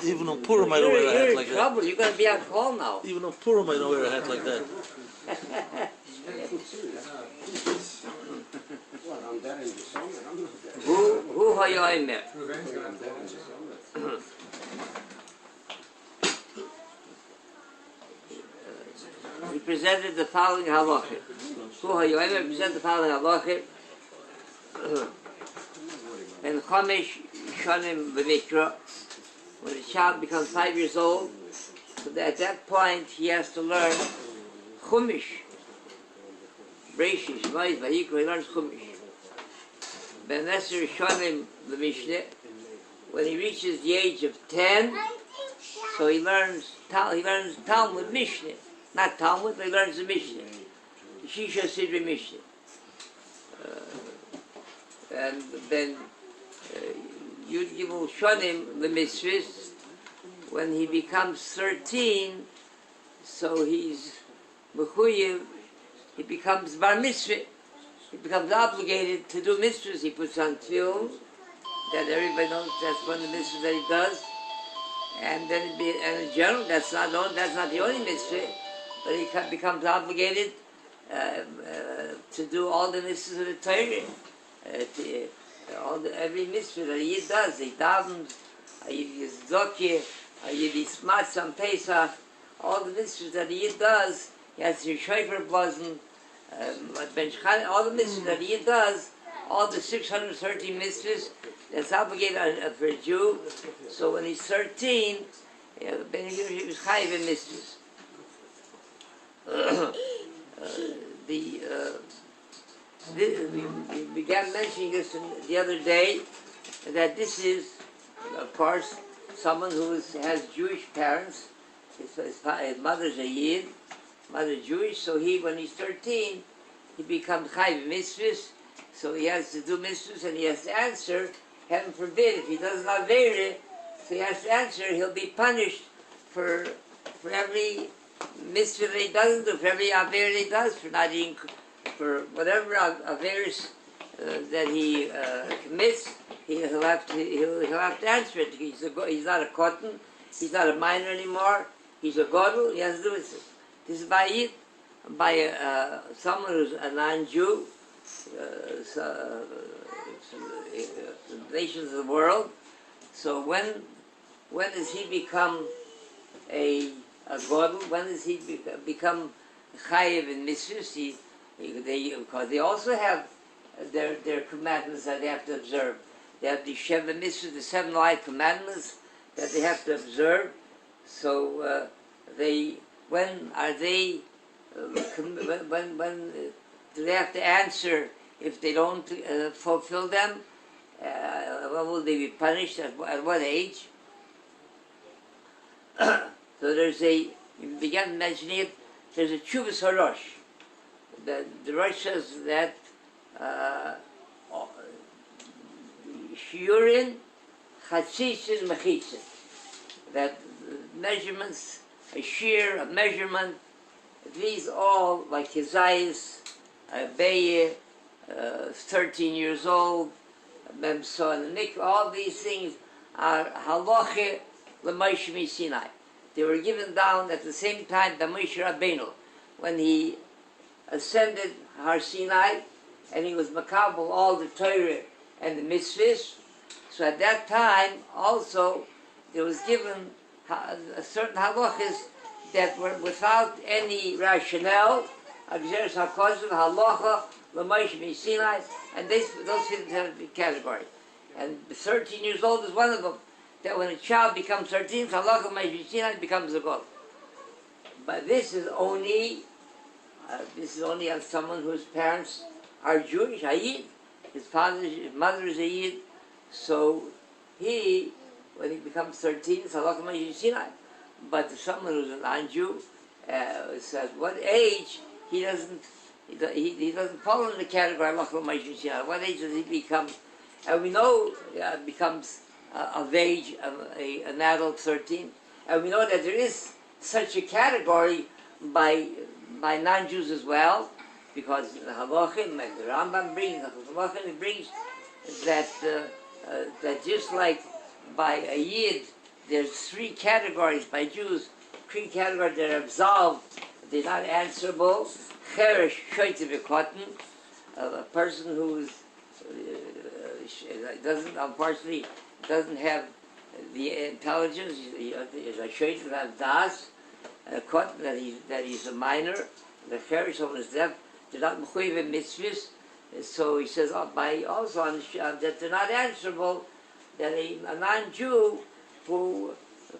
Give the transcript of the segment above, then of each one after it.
Even on Purim, I don't wear a hat like that. You're in trouble. You're going to be on call now. Even on Purim, I don't wear a hat like that. Who hayomer? He presented the following halacha. Who hayomer presented the following halacha. And Chamesh Shanim B'Mikra, when a child becomes 5 years old, so that at that point he has to learn Chumash. Breishis, Moed, Vayikra, he learns Chumash. Ben Esser Shanim B'Mishneh, when he reaches the age of 10, so he learns Talmud Mishneh. Not Talmud, but he learns the Mishneh. Shisha Sidri Mishneh. And then Yud Gimel Shonim the Mitzvahs, when he becomes 13, so he's Mechuyev, he becomes Bar Mitzvah. He becomes obligated to do mitzvahs. He puts on tefillin, that everybody knows that's one of the mitzvahs that he does. And then and in general, that's not the only mitzvah, but he becomes obligated to do all the mitzvahs of the Torah. Every mitzvah that he does, he davens, he is zokeh, he is smatz on Pesach, all the mitzvahs that he does, he has to shofar blazon, all the mitzvahs that he does, all the 613 mitzvahs, that's obligated for a Jew. So when he's 13, he was chayiv in mitzvahs. We began mentioning this the other day, that this is, of course, someone who has Jewish parents. His mother's a Yid, mother Jewish, so when he's 13, he becomes chayiv mitzvahs, so he has to do mitzvahs and he has to answer. Heaven forbid, if he does not avera, so he has to answer, he'll be punished for every mitzvah that he doesn't do, for every avera that he does, for not eating, for whatever averas that he commits, he'll have to answer it. He's not a cotton, he's not a minor anymore, he's a godel, he has to do it. This is by someone who's a non-Jew, nations of the world. So when does he become a godel? When does he become chayiv in mitzvahs? Because they also have their commandments that they have to observe. They have the Sheva Mitzvahs, the 7 light commandments that they have to observe. So when do they have to answer if they don't fulfill them? When will they be punished? At what age? So you began mentioning it, there's a Chuvas HaRosh. The Rosh says that Shiurin, Chatzitzin, Mechitzin, that measurements, a shear, a measurement, these all, like Kezias, Beye, 13 years old, Memso and Nik, all these things are halacha l'Moshe Sinai. They were given down at the same time by Moshe Rabbeinu, when he ascended Har Sinai, and he was makabel all the Torah and the mitzvahs. So at that time, also, there was given certain halachas that were without any rationale, Agzeres HaKodesh, halacha l'Moshe Sinai, and those fit into the category. And 13 years old is one of them. That when a child becomes 13, halacha l'Moshe Sinai becomes a god. But this is only on someone whose parents are Jewish, a Yid. His mother is a Yid. So when he becomes 13, it's halacha l'Moshe Sinai. But someone who's a non-Jew says what age he doesn't fall in the category of halacha l'Moshe Sinai. What age does he become? And we know becomes of age an adult 13. And we know that there is such a category by non-Jews as well, because the halachim, like the Rambam brings, the halachim brings that that just like by a yid, there's three categories by Jews, three categories that are absolved, they're not answerable. Cheresh shoyte v'kotten, a person who doesn't, unfortunately, doesn't have the intelligence, is a shoyte v'av das, a kotten that he's a minor. The cheresh, someone is deaf, they're not mechuyev in mitzvahs. So he says, by also on that they're not answerable, that a non-Jew who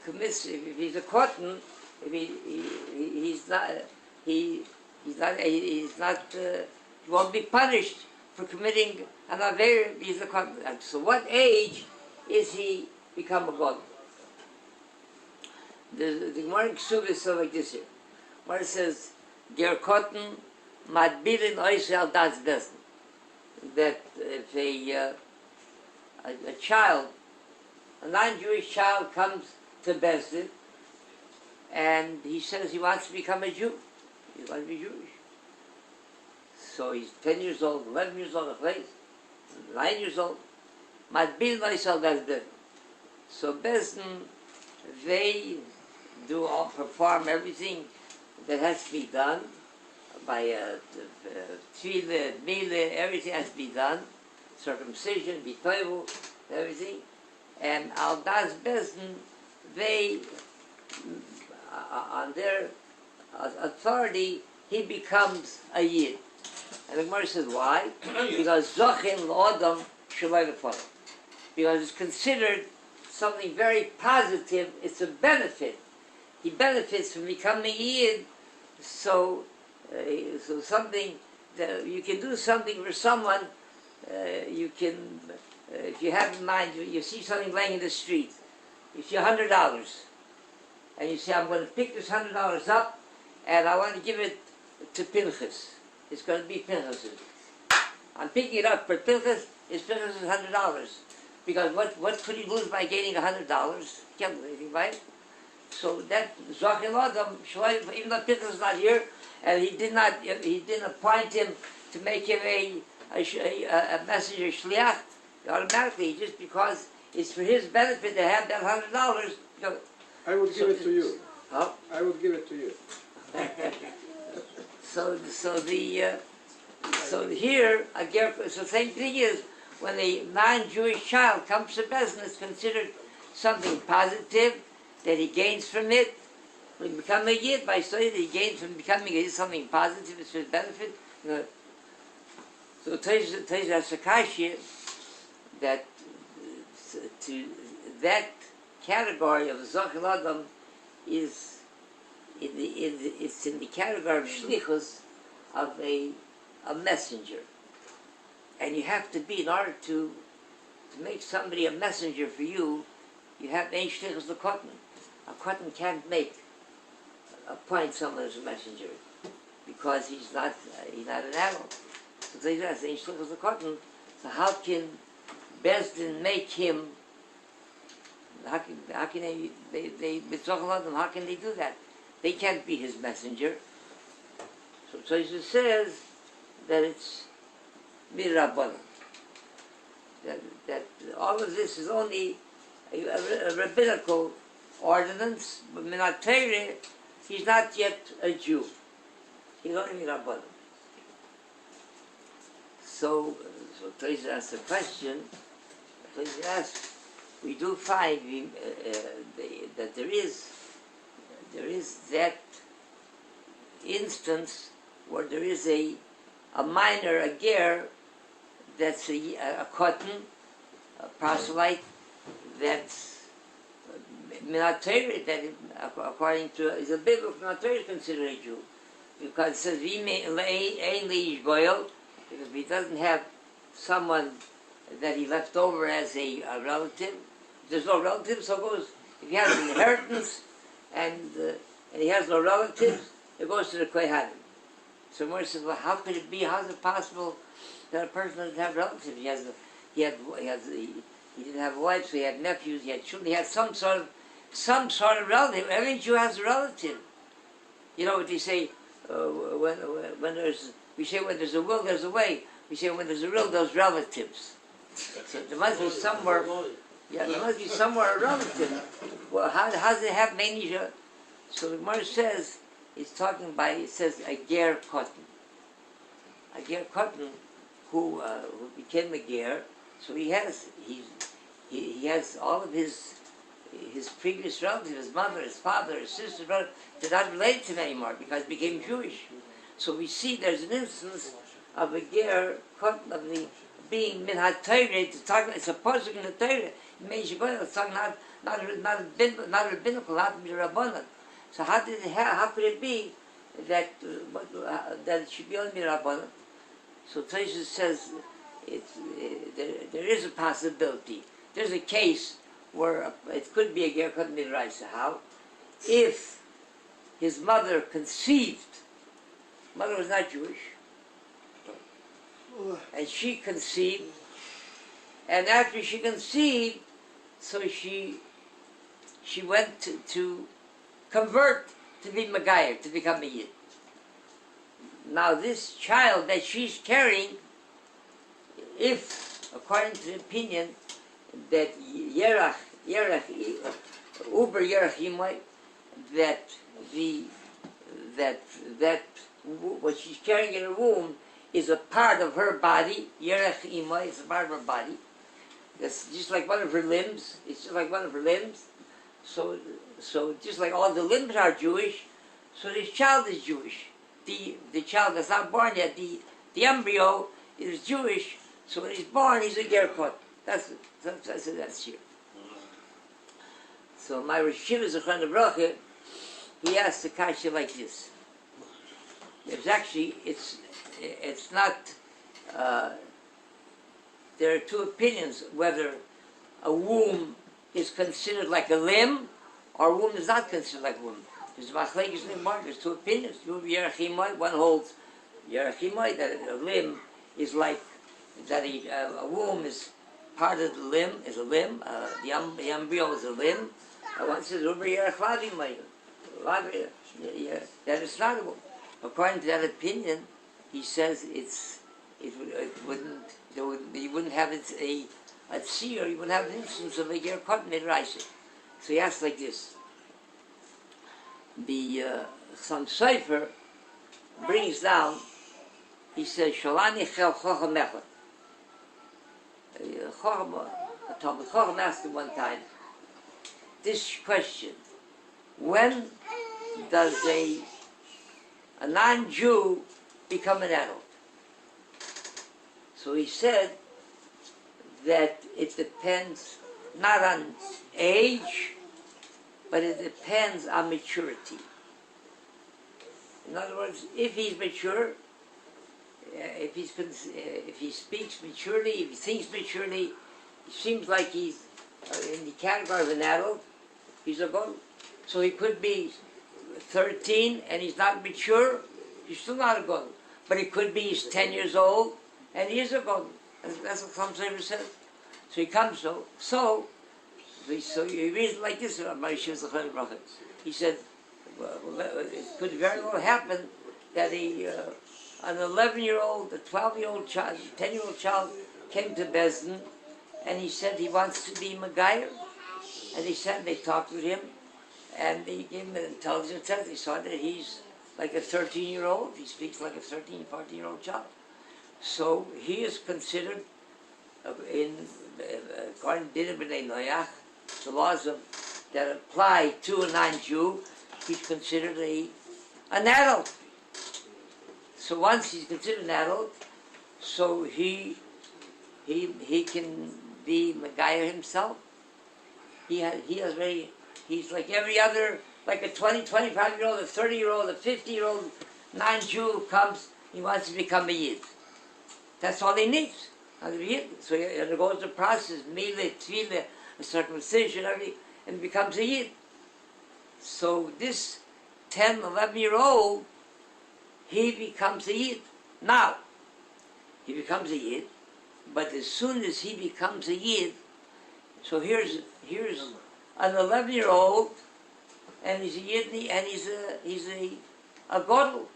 commits, if he's a kotten, if he won't be punished for committing an aver. He's a kotten. So what age is he become a god? The Gemara in Ksuv is so like this here. Where it says, Ger Katan madbilin oisel das best. That if a child, a non-Jewish child comes to Besdin, and he says he wants to become a Jew. He wants to be Jewish. So he's 10 years old, 11 years old, 9 years old. Madbil Noisal Besdin. So Besdin, they perform everything that has to be done by tefillah, milah, everything has to be done. Circumcision, bitoivu, everything. And al das Besdin, they, on their authority, he becomes a yid. And the Gemara says, why? Because Zochin L'Odam Shalai L'Fodam. Because it's considered something very positive, it's a benefit. He benefits from becoming a yid, so something, that you can do something for someone, you can, if you have in mind, you see something laying in the street, you see $100, and you say, I'm going to pick this $100 up, and I want to give it to Pinchas. It's going to be Pinchas's. I'm picking it up for Pinchas, it's Pinchas's $100. Because what could he lose by gaining $100? He can't do anything by it. So that Zachin Adam, even though Pinchas is not here, and he didn't appoint him to make him a messenger shliach, automatically, just because it's for his benefit to have that $100. I would give it to you. Huh? I would give it to you. So here, so the same thing is, when a non-Jewish child comes to Besdin, it's considered something positive that he gains from it. When he becomes a yid, by study that he gains from becoming a yid, something positive, it's for his benefit. So Teiz Asakashia, that to that category of Zochin Adam is it's in the category of shlichus, of a messenger. And you have to be, in order to make somebody a messenger for you, you have ein shlichus l'kotten. A kotten can't appoint someone as a messenger because he's not an adult. So they say ein shlichus l'kotten. So how can Besdin make him? How can they how can they do that? They can't be his messenger. So it says that it's mirabbanan. That all of this is only a rabbinical ordinance, but minat Torah, he's not yet a Jew. He's only mirabbanan. So Torah asks the question. Torah asks, we do find that there is that instance where there is a minor, a ger, that's a kotten, a proselyte, that's minat Torah, that according to, is a biblical minat Torah is considered a Jew. Because it says, because he doesn't have someone that he left over as a relative. There's no relative, so it goes, if he has an inheritance and he has no relatives, it goes to the Kohanim. So Moshe says, well, how could it be? How is it possible that a person doesn't have relatives? He didn't have a wife, so he had nephews, he had children, he had some sort of relative. Every Jew has a relative. You know what they say when there's We say when there's a will, there's a way. We say when there's a will, there's relatives. So there must be somewhere, there must be somewhere a relative. Well, how does it have many? So the Gemara says, it says a Ger Katan. A Ger Katan who became a Ger, so he has all of his previous relatives, his mother, his father, his sister, brother, they're not related to him anymore because he became Jewish. So we see there's an instance of a Ger Katan, of the being min ha-Torah, it's a pasuk in the Torah. It means you're going to talk not rabbinical, not rabbanan. So how could it be that it should be only rabbanan? So Tosha says there is a possibility. There's a case where it could be a Ger Katan midraisa. How? If his mother conceived, mother was not Jewish, and she conceived, and after she conceived, so she went to convert to be Megayer, to become a Yid. Now this child that she's carrying, if, according to the opinion, that Uber Yerach Yimai, that what she's carrying in her womb is a part of her body. Yerach Imai is a part of her body. That's just like one of her limbs. It's just like one of her limbs. So just like all the limbs are Jewish, so this child is Jewish. The child that's not born yet, the embryo is Jewish. So when he's born, he's a Ger Katan. That's here. So my Rosh Yeshiva Zechron Bracha, he asked the kasha like this. There's actually, it's not, there are two opinions whether a womb is considered like a limb or a womb is not considered like a womb. There's two opinions. One holds Yerachimai, that a limb is like, that a womb is part of the limb, is a limb, the embryo is a limb. One says, that is not a womb. According to that opinion, he says you wouldn't have a tzir, you wouldn't have an instance of a Ger Katan midraisa. So he asks like this. Some Sefer brings down, he says, Sholani chel chochem echad. Chochem asked him one time this question: when does a non-Jew become an adult? So he said that it depends not on age, but it depends on maturity. In other words, if he's mature, if he speaks maturely, if he thinks maturely, he seems like he's in the category of an adult, he's a goy. So he could be 13 and he's not mature, he's still not a goy. But it could be he's 10 years old and he is a goy. That's what some Sefer says. So he comes so he reads it like this. He said, it could very well happen that an 11-year-old, a 12-year-old child, a 10-year-old child came to Bezdin and he said he wants to be Megayer. And they talked with him and they gave him an intelligence test. They saw that he's like a 13-year-old. He speaks like a 13, 14-year-old child. So he is considered, according to Bnei Noach, the laws that apply to a non-Jew, he's considered an adult. So once he's considered an adult, so he can be Megayer himself. He's like every other, like a 20, 25-year-old, a 30-year-old, a 50-year-old non-Jew who comes, he wants to become a Yid. That's all he needs. So he undergoes the process, milah, tefillah, a circumcision, and becomes a Yid. So this 10, 11-year-old, he becomes a Yid. Now, he becomes a Yid, but as soon as he becomes a Yid, so here's an 11-year-old, and he's a Yid, and he's a Godel.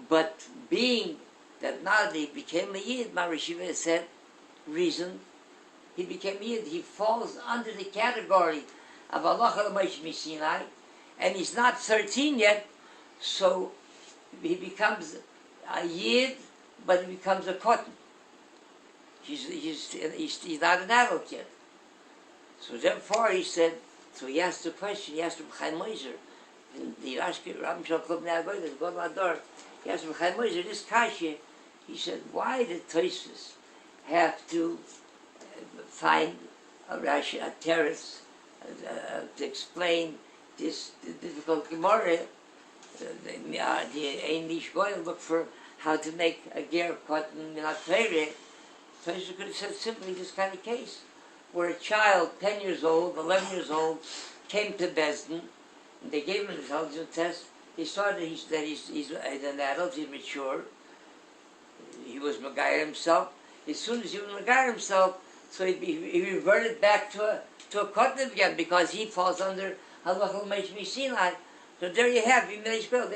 But being that now he became a Yid, Marishiva said, reason, he became a Yid. He falls under the category of Allah al Sinai, and he's not 13 yet, so he becomes a Yid, but he becomes a Katan. He's not an adult yet. So therefore he said, so he asked the question, he asked Chaim Moiser, in the Ashke Ram Shal Klub Ne'agoyda, the God Lador, he asked Chaim Moiser, this Kasha, he said, why did Tosfos have to find a Rashi, a terrace, to explain this difficult Gemara? The English Goyim look for how to make a Ger Katan Minat Torah. Tosfos could have said simply this kind of case, where a child, 10 years old, 11 years old, came to Bezdin, and they gave him an intelligence test. He saw that he's an adult, he's mature. He was Megayer himself. As soon as he was Megayer himself, so he reverted back to a Katan again, because he falls under Halachal Meish Sinai. So there you have, they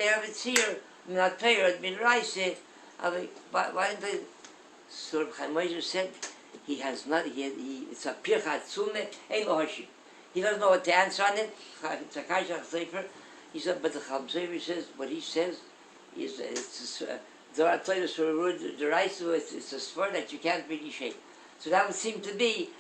have it here, Minat Torah, Midrash. Why didn't they? So Chaim Moiser said, he has not, it's a pirchat sume, ein lo hashim. He doesn't know what to answer on it. It's a kashach sefer. He said, but the Chaim Sefer says, what he says is, it's a svar that you can't really shake. So that would seem to be,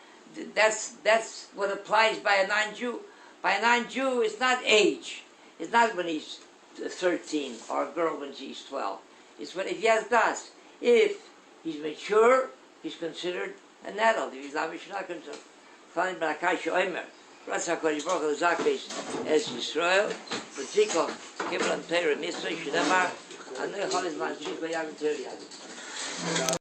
that's what applies by a non-Jew. By a non-Jew, it's not age. It's not when he's 13, or a girl when she's 12. It's when, if he has das. If he's mature, he's considered an adult. If he's not considered, fine, but Akasha Omer, Ratz HaKadosh Baruch Hu Zakes, as Yisrael, V'tziko, Kibran Torah Mitzvah, Shedamar, Anei Cholis Man Shikva Yagin Torah.